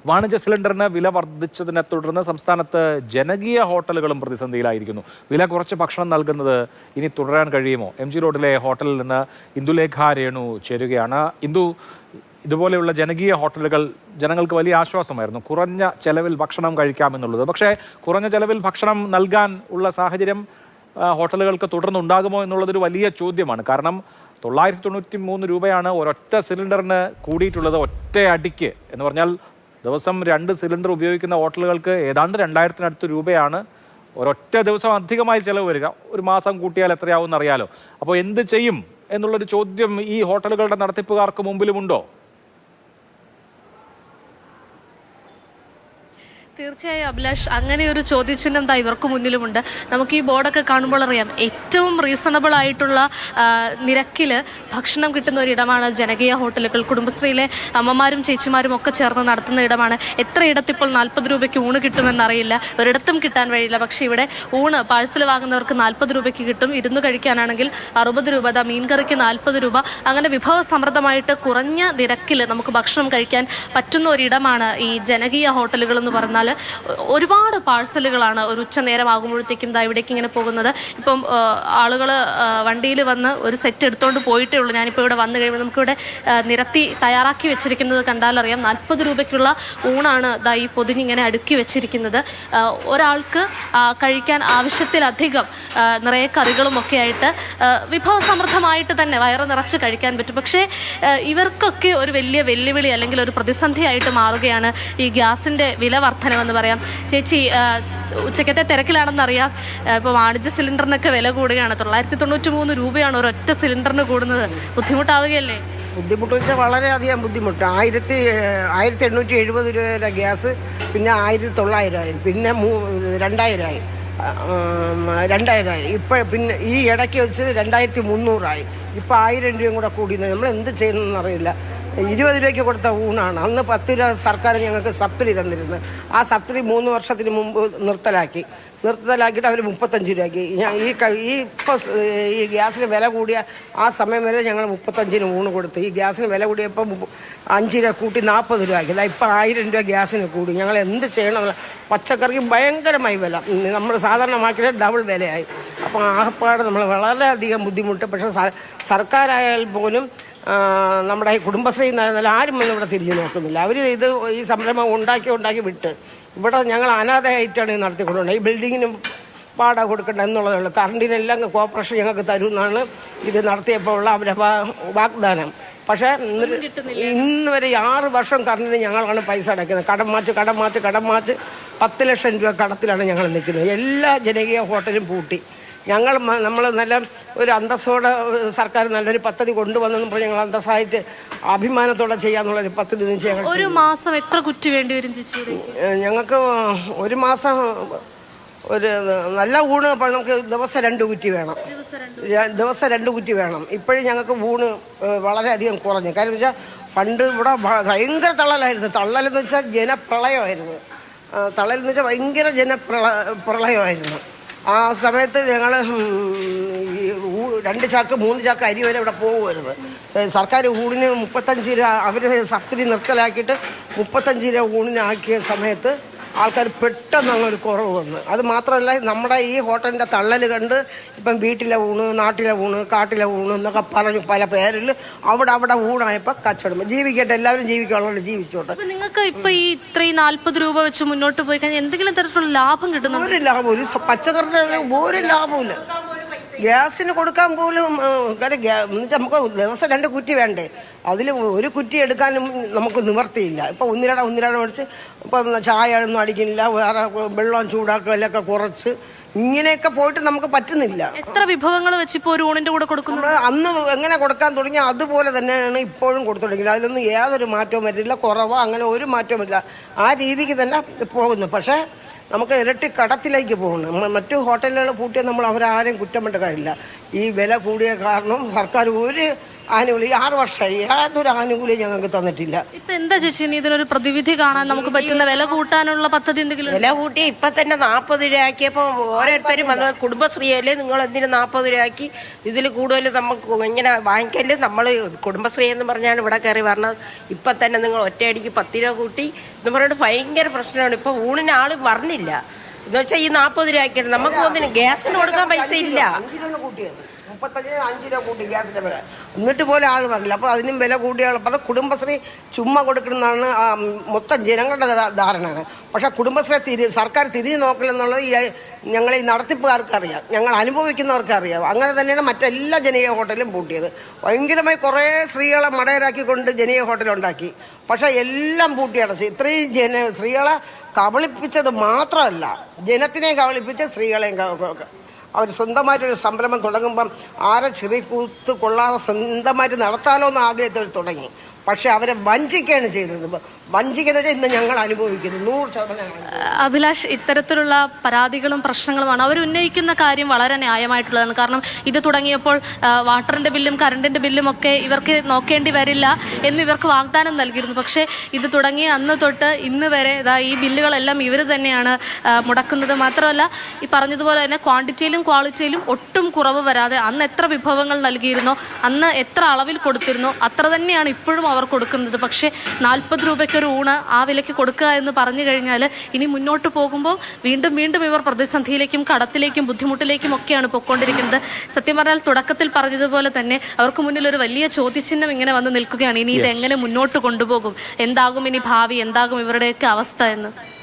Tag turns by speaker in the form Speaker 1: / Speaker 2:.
Speaker 1: വാണിജ്യ സിലിണ്ടറിന് വില വർദ്ധിച്ചതിനെ തുടർന്ന് സംസ്ഥാനത്ത് ജനകീയ ഹോട്ടലുകളും പ്രതിസന്ധിയിലായിരിക്കുന്നു. വില കുറച്ച് ഭക്ഷണം നൽകുന്നത് ഇനി തുടരാൻ കഴിയുമോ? MG റോഡിലെ ഹോട്ടലിൽ നിന്ന് ഇന്ദുലേഖ രേണു ചേരുകയാണ്. ഇന്ദു, ഇതുപോലെയുള്ള ജനകീയ ഹോട്ടലുകൾ ജനങ്ങൾക്ക് വലിയ ആശ്വാസമായിരുന്നു, കുറഞ്ഞ ചെലവിൽ ഭക്ഷണം കഴിക്കാമെന്നുള്ളത്. പക്ഷേ കുറഞ്ഞ ചെലവിൽ ഭക്ഷണം നൽകാൻ ഉള്ള സാഹചര്യം ഹോട്ടലുകൾക്ക് തുടർന്നുണ്ടാകുമോ എന്നുള്ളതൊരു വലിയ ചോദ്യമാണ്. കാരണം 993 രൂപയാണ് ഒരൊറ്റ സിലിണ്ടറിന് കൂടിയിട്ടുള്ളത്, ഒറ്റ അടിക്ക് എന്ന് പറഞ്ഞാൽ ദിവസം 2 സിലിണ്ടർ ഉപയോഗിക്കുന്ന ഹോട്ടലുകൾക്ക് ഏതാണ്ട് 2000-നടുത്ത് രൂപയാണ് ഒരൊറ്റ ദിവസം അധികമായി ചിലവ് വരിക. ഒരു മാസം കൂട്ടിയാൽ എത്രയാവും എന്നറിയാലോ. അപ്പോൾ എന്ത് ചെയ്യും എന്നുള്ളൊരു ചോദ്യം ഈ ഹോട്ടലുകളുടെ നടത്തിപ്പുകാർക്ക് മുമ്പിലുമുണ്ടോ?
Speaker 2: തീർച്ചയായും അഭിലാഷ്, അങ്ങനെ ഒരു ചോദ്യചിഹ്നം ഇവർക്ക് മുന്നിലുമുണ്ട്. നമുക്ക് ഈ ബോർഡൊക്കെ കാണുമ്പോൾ അറിയാം, ഏറ്റവും റീസണബിൾ ആയിട്ടുള്ള നിരക്കിൽ ഭക്ഷണം കിട്ടുന്ന ഒരിടമാണ് ജനകീയ ഹോട്ടലുകൾ. കുടുംബശ്രീയിലെ അമ്മമാരും ചേച്ചിമാരും ഒക്കെ ചേർന്ന് നടത്തുന്ന ഇടമാണ്. എത്ര ഇടത്തിപ്പോൾ 40 രൂപയ്ക്ക് ഊണ് കിട്ടുമെന്നറിയില്ല, ഒരിടത്തും കിട്ടാൻ വഴിയില്ല. പക്ഷേ ഇവിടെ ഊണ് പാഴ്സൽ വാങ്ങുന്നവർക്ക് 40 രൂപയ്ക്ക് കിട്ടും. ഇരുന്ന് കഴിക്കാനാണെങ്കിൽ 60 രൂപ, മീൻകറിക്ക് 40 രൂപ. അങ്ങനെ വിഭവസമൃദ്ധമായിട്ട് കുറഞ്ഞ നിരക്കിൽ നമുക്ക് ഭക്ഷണം കഴിക്കാൻ പറ്റുന്ന ഒരിടമാണ് ഈ ജനകീയ ഹോട്ടലുകൾ എന്ന് പറഞ്ഞാൽ. ഒരുപാട് പാഴ്സലുകളാണ് ഒരു ഉച്ചനേരം ആകുമ്പോഴത്തേക്കും ഇവിടേക്ക് ഇങ്ങനെ പോകുന്നത്. ഇപ്പം ആളുകൾ വണ്ടിയിൽ വന്ന് ഒരു സെറ്റ് എടുത്തുകൊണ്ട് പോയിട്ടേ ഉള്ളൂ. ഞാനിപ്പോൾ ഇവിടെ വന്നു കഴിയുമ്പോൾ നമുക്കിവിടെ നിരത്തി തയ്യാറാക്കി വെച്ചിരിക്കുന്നത് കണ്ടാലറിയാം. 40 രൂപയ്ക്കുള്ള ഊണാണ് ഈ പൊതിഞ്ഞിങ്ങനെ അടുക്കി വെച്ചിരിക്കുന്നത്. ഒരാൾക്ക് കഴിക്കാൻ ആവശ്യത്തിലധികം നിറയെ കറികളും ഒക്കെ ആയിട്ട് വിഭവസമൃദ്ധമായിട്ട് തന്നെ വയറ് നിറച്ച് കഴിക്കാൻ പറ്റും. പക്ഷേ ഇവർക്കൊക്കെ ഒരു വലിയ വെല്ലുവിളി അല്ലെങ്കിൽ ഒരു പ്രതിസന്ധിയായിട്ട് മാറുകയാണ് ഈ ഗ്യാസിൻ്റെ വില വർധനവെന്ന് പറയാം. ചേച്ചി, ഉച്ചക്കത്തെ തിരക്കിലാണെന്നറിയാം. ഇപ്പോൾ വാണിജ്യ സിലിണ്ടറിനൊക്കെ വില കൂടുകയാണ്. 993 രൂപയാണ് ഒരൊറ്റ സിലിണ്ടറിന് കൂടുന്നത്. ബുദ്ധിമുട്ടാവുകയല്ലേ?
Speaker 3: ബുദ്ധിമുട്ട് വെച്ചാൽ വളരെയധികം ബുദ്ധിമുട്ട്. 1870 രൂപയുടെ ഗ്യാസ്, പിന്നെ 1900 ആയി, പിന്നെ 2000 ആയി, 2000 ആയി. ഇപ്പം പിന്നെ ഈ ഇടയ്ക്ക് വെച്ച് 2300 ആയി. ഇപ്പം 1000 രൂപയും കൂടെ കൂടിയത്. നമ്മൾ എന്ത് ചെയ്യണമെന്നറിയില്ല. 20 രൂപയ്ക്ക് കൊടുത്ത ഊണാണ്. അന്ന് 10 രൂപ സർക്കാർ ഞങ്ങൾക്ക് സബ്സിഡി തന്നിരുന്നു. ആ സബ്സിഡി 3 വർഷത്തിന് മുമ്പ് നിർത്തലാക്കിയിട്ട് അവർ 35 രൂപയ്ക്ക്. ഇപ്പോൾ ഈ ഗ്യാസിന് വില കൂടിയ ആ സമയം വരെ ഞങ്ങൾ 35-ന് ഊണ് കൊടുത്തു. ഈ ഗ്യാസിന് വില കൂടിയപ്പോൾ 5 രൂപ കൂട്ടി 40 രൂപയ്ക്ക്. ഇപ്പോൾ 1000 രൂപ ഗ്യാസിന് കൂടി. ഞങ്ങൾ എന്ത് ചെയ്യണം? പച്ചക്കറിക്ക് ഭയങ്കരമായി വില. നമ്മൾ സാധാരണ മാർക്കറ്റിൽ ഡബിൾ വിലയായി. അപ്പോൾ ആകപ്പാട് നമ്മൾ വളരെയധികം ബുദ്ധിമുട്ട്. പക്ഷേ സർക്കാരായാൽ പോലും നമ്മുടെ ഈ കുടുംബശ്രീ എന്നായിരുന്നാലും ആരും വന്ന് ഇവിടെ തിരിഞ്ഞു നോക്കുന്നില്ല. അവർ ഈ സംരംഭം ഉണ്ടാക്കി വിട്ട് ഇവിടെ ഞങ്ങൾ അനാഥയായിട്ടാണ് ഇത് നടത്തിക്കൊണ്ടുപോകുന്നത്. ഈ ബിൽഡിങ്ങിനും വാടക കൊടുക്കണ്ട എന്നുള്ളതേ ഉള്ളൂ. കറണ്ടിനെല്ലാം കോർപ്പറേഷൻ ഞങ്ങൾക്ക് തരുമെന്നാണ് ഇത് നടത്തിയപ്പോൾ ഉള്ള അവരുടെ വാഗ്ദാനം. പക്ഷേ ഇന്ന് വരെ 6 വർഷം കറണ്ടിന് ഞങ്ങളാണ് പൈസ അടയ്ക്കുന്നത്. കടം മാച്ച് 10 ലക്ഷം രൂപ കടത്തിലാണ് ഞങ്ങൾ നിൽക്കുന്നത്. എല്ലാ ജനകീയ ഹോട്ടലും പൂട്ടി. നമ്മൾ നല്ല ഒരു അന്തസ്സോടെ സർക്കാർ നല്ലൊരു പദ്ധതി കൊണ്ടുവന്നെന്ന് ഞങ്ങൾ അന്തസ്സായിട്ട് അഭിമാനത്തോടെ ചെയ്യാന്നുള്ളൊരു പദ്ധതി ചെയ്യാൻ.
Speaker 2: ഒരു മാസം എത്ര കുറ്റി വേണ്ടി വരും ചേച്ചി?
Speaker 3: ഞങ്ങൾക്ക് ഒരു മാസം ഒരു നല്ല ഊണ് നമുക്ക് ദിവസം 2 കുറ്റി വേണം. ദിവസം 2 കുറ്റി വേണം. ഇപ്പോഴും ഞങ്ങൾക്ക് ഊണ് വളരെയധികം കുറഞ്ഞു. കാര്യം എന്ന് വെച്ചാൽ പണ്ട് ഇവിടെ ഭയങ്കര തള്ളലായിരുന്നു. തള്ളലെന്ന് വെച്ചാൽ ജനപ്രളയമായിരുന്നു. തള്ളലെന്ന് വെച്ചാൽ ഭയങ്കര പ്രളയമായിരുന്നു. ആ സമയത്ത് ഞങ്ങൾ 2 ചാക്ക് 3 ചാക്ക് അരി വരെ ഇവിടെ പോകുമായിരുന്നു. സർക്കാർ ഊണിന് 35 രൂപ അവർ സബ്സിഡി നിർത്തലാക്കിയിട്ട് 35 രൂപ ഊണിനാക്കിയ സമയത്ത് ആൾക്കാർ പെട്ടെന്ന് അങ്ങൊരു കുറവ് വന്നു. അത് മാത്രമല്ല, നമ്മുടെ ഈ ഹോട്ടലിൻ്റെ തള്ളൽ കണ്ട് ഇപ്പം വീട്ടിലെ ഊണ്, നാട്ടിലെ ഊണ്, കാട്ടിലെ ഊണ് എന്നൊക്കെ പറഞ്ഞു പല പേരിൽ അവിടെ ഊണായപ്പോൾ കച്ചവടം. ജീവിക്കട്ടെ, എല്ലാവരും ജീവിക്കാനുള്ള ജീവിച്ചോട്ടെ.
Speaker 2: നിങ്ങൾക്ക് ഇപ്പം ഈ ഇത്രയും 40 രൂപ വെച്ച് മുന്നോട്ട് പോയി കഴിഞ്ഞാൽ എന്തെങ്കിലും തരത്തിലുള്ള ലാഭം കിട്ടുന്നു?
Speaker 3: ഒരു ലാഭം, ഒരു പച്ചക്കറിയുടെ ഒരു ലാഭമില്ല. ഗ്യാസിന് കൊടുക്കാൻ പോലും നമുക്ക് ദിവസം 2 കുറ്റി വേണ്ടേ? അതിൽ ഒരു കുറ്റി എടുക്കാനും നമുക്ക് നിവർത്തിയില്ല. ഇപ്പോൾ ഒന്നിരട മേടിച്ച് ഇപ്പം ചായ ഒന്നും അടിക്കുന്നില്ല, വേറെ വെള്ളം ചൂടാക്കലൊക്കെ കുറച്ച് ഇങ്ങനെയൊക്കെ പോയിട്ട് നമുക്ക് പറ്റുന്നില്ല.
Speaker 2: എത്ര വിഭവങ്ങൾ വെച്ച് ഇപ്പോൾ ഒരു ഊണിൻ്റെ കൂടെ കൊടുക്കുന്നത്?
Speaker 3: അന്ന് എങ്ങനെ കൊടുക്കാൻ തുടങ്ങി അതുപോലെ തന്നെയാണ് ഇപ്പോഴും കൊടുത്തു തുടങ്ങിയത്. അതിലൊന്നും യാതൊരു മാറ്റവും വരുന്നില്ല, കുറവോ അങ്ങനെ ഒരു മാറ്റവും ഇല്ല. ആ രീതിക്ക് തന്നെ പോകുന്നു. പക്ഷേ നമുക്ക് ഇരട്ടി കടത്തിലേക്ക് പോകുന്നു. മറ്റു ഹോട്ടലുകൾ പൂട്ടിയാൽ നമ്മൾ അവരാരെയും കുറ്റം പറഞ്ഞ കാര്യമില്ല. ഈ വില കൂടിയ കാരണം സർക്കാർ ഒരു ആനുകൂല്യം 6 വർഷമായി യാതൊരു ആനുകൂല്യം ഞങ്ങൾക്ക് തന്നിട്ടില്ല.
Speaker 2: ഇപ്പൊ എന്താ ചേച്ചി ഇനി ഇതിനൊരു പ്രതിവിധി കാണാൻ നമുക്ക് പറ്റുന്ന വില കൂട്ടാനുള്ള പദ്ധതി എന്തെങ്കിലും
Speaker 4: വില കൂട്ടി ഇപ്പം തന്നെ 40 രൂപ ആക്കിയപ്പോൾ ഓരോരുത്തരും വന്ന് കുടുംബശ്രീയല്ലേ നിങ്ങൾ എന്തിനു 40 രൂപ ആക്കി, ഇതിൽ കൂടുതൽ നമുക്ക് ഇങ്ങനെ വാങ്ങിക്കല്. നമ്മൾ കുടുംബശ്രീ എന്ന് പറഞ്ഞാണ് ഇവിടെ കയറി പറഞ്ഞത്. ഇപ്പം തന്നെ നിങ്ങൾ ഒറ്റയടിക്ക് 10 രൂപ കൂട്ടി എന്ന് പറഞ്ഞിട്ട് ഭയങ്കര പ്രശ്നമാണ്. ഇപ്പം ഊണിന് ആൾ പറഞ്ഞില്ല എന്ന് വെച്ചാൽ ഈ 40 രൂപ ആക്കിയത് നമുക്ക് ഒന്നിനും ഗ്യാസിന് കൊടുക്കാൻ പൈസ ഇല്ല.
Speaker 3: 5 രൂപ കൂട്ടി ഗ്യാസിന്റെ വില എന്നിട്ട് പോലെ ആൾ പറഞ്ഞില്ല. അപ്പോൾ അതിനും വില കൂടിയാൽ പറഞ്ഞ കുടുംബശ്രീ ചുമ്മാ കൊടുക്കുന്നതാണ് മൊത്തം ജനങ്ങളുടെ ധാരണയാണ്. പക്ഷേ കുടുംബശ്രീ സർക്കാർ തിരിഞ്ഞു നോക്കില്ലെന്നുള്ളത് ഞങ്ങൾ ഈ നടത്തിപ്പുകാർക്ക് അറിയാം, ഞങ്ങൾ അനുഭവിക്കുന്നവർക്ക് അറിയാം. അങ്ങനെ തന്നെയാണ് മറ്റെല്ലാ ജനകീയ ഹോട്ടലും പൂട്ടിയത്. ഭയങ്കരമായി കുറേ സ്ത്രീകളെ മടയരാക്കിക്കൊണ്ട് ജനകീയ ഹോട്ടലുണ്ടാക്കി. പക്ഷേ എല്ലാം പൂട്ടിയടച്ച്. ഇത്രയും സ്ത്രീകളെ കബളിപ്പിച്ചത് മാത്രമല്ല, ജനത്തിനെ കബളിപ്പിച്ച സ്ത്രീകളെയും അവർ സ്വന്തമായിട്ടൊരു സംരംഭം തുടങ്ങുമ്പം ആരെ ചെറിയ കൂത്ത് കൊള്ളാതെ സ്വന്തമായിട്ട് നടത്താലോ എന്ന് ആഗ്രഹത്തിൽ തുടങ്ങി. പക്ഷെ അവരെ വഞ്ചിക്കുകയാണ് ചെയ്തത്. വഞ്ചിക്കുന്ന വെച്ചാൽ ഇന്ന് ഞങ്ങൾ അനുഭവിക്കുന്നു 100%.
Speaker 2: അഭിലാഷ്, ഇത്തരത്തിലുള്ള പരാതികളും പ്രശ്നങ്ങളുമാണ് അവർ ഉന്നയിക്കുന്ന കാര്യം വളരെ ന്യായമായിട്ടുള്ളതാണ്. കാരണം ഇത് തുടങ്ങിയപ്പോൾ വാട്ടറിന്റെ ബില്ലും കറണ്ടിന്റെ ബില്ലും ഒക്കെ ഇവർക്ക് നോക്കേണ്ടി വരില്ല എന്ന് ഇവർക്ക് വാഗ്ദാനം നൽകിയിരുന്നു. പക്ഷേ ഇത് തുടങ്ങിയ അന്ന് തൊട്ട് ഇന്ന് വരെ ഈ ബില്ലുകളെല്ലാം ഇവർ തന്നെയാണ് മുടക്കുന്നത്. മാത്രമല്ല ഈ പറഞ്ഞതുപോലെ തന്നെ ക്വാണ്ടിറ്റിയിലും ക്വാളിറ്റിയിലും ഒട്ടും കുറവ് വരാതെ അന്ന് എത്ര വിഭവങ്ങൾ നൽകിയിരുന്നോ, അന്ന് എത്ര അളവിൽ കൊടുത്തിരുന്നോ അത്ര തന്നെയാണ് ഇപ്പോഴും അവർ കൊടുക്കുന്നത്. പക്ഷേ 40 രൂപയ്ക്ക് ഒരു ഊണ് ആ വിലയ്ക്ക് കൊടുക്കുക എന്ന് പറഞ്ഞു കഴിഞ്ഞാൽ ഇനി മുന്നോട്ട് പോകുമ്പോൾ വീണ്ടും വീണ്ടും ഇവർ പ്രതിസന്ധിയിലേക്കും കടത്തിലേക്കും ബുദ്ധിമുട്ടിലേക്കും ഒക്കെയാണ് പൊയ്ക്കൊണ്ടിരിക്കുന്നത്. സത്യം പറഞ്ഞാൽ തുടക്കത്തിൽ പറഞ്ഞതുപോലെ തന്നെ അവർക്ക് മുന്നിൽ ഒരു വലിയ ചോദ്യചിഹ്നം ഇങ്ങനെ വന്ന് നിൽക്കുകയാണ്. ഇനി ഇത് എങ്ങനെ മുന്നോട്ട് കൊണ്ടുപോകും, എന്താകും ഇനി ഭാവി, എന്താകും ഇവരുടെയൊക്കെ അവസ്ഥ എന്ന്.